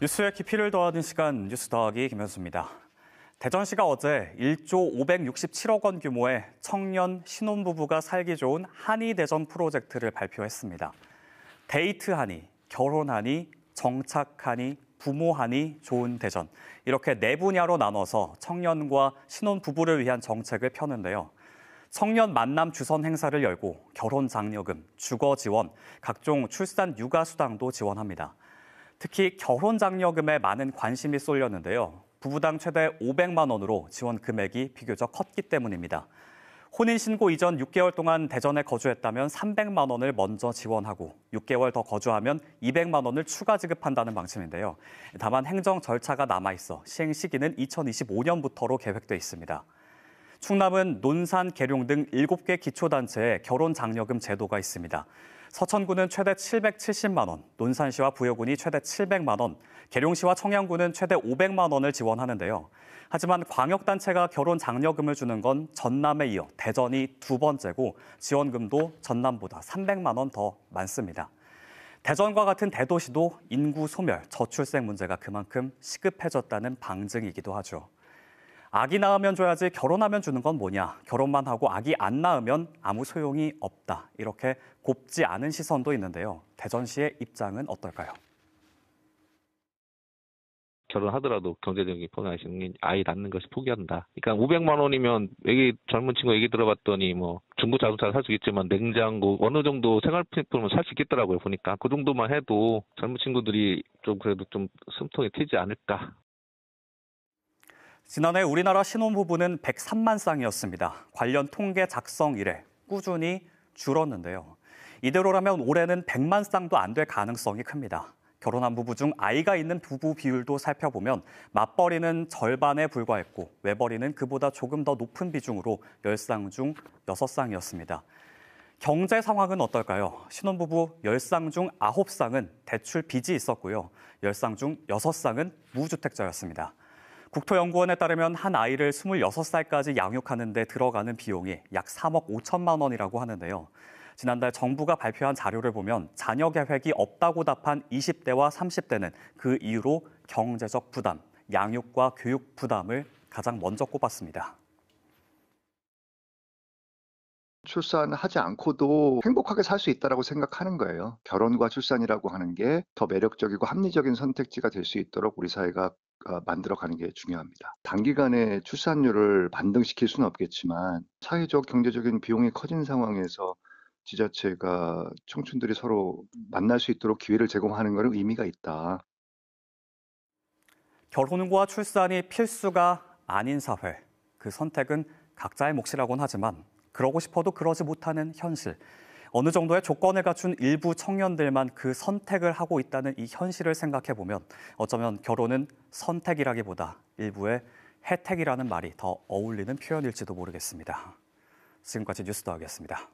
뉴스의 깊이를 더하는 시간 뉴스 더하기 김현수입니다. 대전시가 어제 1조 567억 원 규모의 청년 신혼부부가 살기 좋은 한의대전 프로젝트를 발표했습니다. 데이트하니, 결혼하니, 정착하니, 부모하니 좋은 대전. 이렇게 네 분야로 나눠서 청년과 신혼부부를 위한 정책을 펴는데요. 청년 만남 주선 행사를 열고 결혼 장려금, 주거 지원, 각종 출산 육아 수당도 지원합니다. 특히 결혼 장려금에 많은 관심이 쏠렸는데요. 부부당 최대 500만 원으로 지원 금액이 비교적 컸기 때문입니다. 혼인신고 이전 6개월 동안 대전에 거주했다면 300만 원을 먼저 지원하고 6개월 더 거주하면 200만 원을 추가 지급한다는 방침인데요. 다만 행정 절차가 남아있어 시행 시기는 2025년부터로 계획돼 있습니다. 충남은 논산, 계룡 등 7개 기초단체에 결혼 장려금 제도가 있습니다. 서천구는 최대 770만 원, 논산시와 부여군이 최대 700만 원, 계룡시와 청양군은 최대 500만 원을 지원하는데요. 하지만 광역단체가 결혼 장려금을 주는 건 전남에 이어 대전이 두 번째고 지원금도 전남보다 300만 원 더 많습니다. 대전과 같은 대도시도 인구 소멸, 저출생 문제가 그만큼 시급해졌다는 방증이기도 하죠. 아기 낳으면 줘야지 결혼하면 주는 건 뭐냐. 결혼만 하고 아기 안 낳으면 아무 소용이 없다. 이렇게 곱지 않은 시선도 있는데요. 대전시의 입장은 어떨까요? 결혼하더라도 경제적인 포기하시는 아이 낳는 것이 포기한다. 그러니까 500만 원이면 젊은 친구 얘기 들어봤더니 중고 자동차 살 수 있지만 냉장고 어느 정도 생활필수품은 살 수 있겠더라고요. 보니까 그 정도만 해도 젊은 친구들이 좀 그래도 좀 숨통이 트이지 않을까. 지난해 우리나라 신혼부부는 103만 쌍이었습니다. 관련 통계 작성 이래 꾸준히 줄었는데요. 이대로라면 올해는 100만 쌍도 안 될 가능성이 큽니다. 결혼한 부부 중 아이가 있는 부부 비율도 살펴보면 맞벌이는 절반에 불과했고 외벌이는 그보다 조금 더 높은 비중으로 10쌍 중 6쌍이었습니다. 경제 상황은 어떨까요? 신혼부부 10쌍 중 9쌍은 대출 빚이 있었고요. 10쌍 중 6쌍은 무주택자였습니다. 국토연구원에 따르면 한 아이를 26살까지 양육하는 데 들어가는 비용이 약 3억 5천만 원이라고 하는데요. 지난달 정부가 발표한 자료를 보면 자녀 계획이 없다고 답한 20대와 30대는 그 이유로 경제적 부담, 양육과 교육 부담을 가장 먼저 꼽았습니다. 출산하지 않고도 행복하게 살 수 있다고 생각하는 거예요. 결혼과 출산이라고 하는 게 더 매력적이고 합리적인 선택지가 될 수 있도록 우리 사회가 만들어가는 게 중요합니다. 단기간에 출산율을 반등시킬 수는 없겠지만 사회적, 경제적인 비용이 커진 상황에서 지자체가 청춘들이 서로 만날 수 있도록 기회를 제공하는 것은 의미가 있다. 결혼과 출산이 필수가 아닌 사회, 그 선택은 각자의 몫이라고는 하지만 그러고 싶어도 그러지 못하는 현실. 어느 정도의 조건을 갖춘 일부 청년들만 그 선택을 하고 있다는 이 현실을 생각해보면 어쩌면 결혼은 선택이라기보다 일부의 혜택이라는 말이 더 어울리는 표현일지도 모르겠습니다. 지금까지 뉴스 더하기였습니다.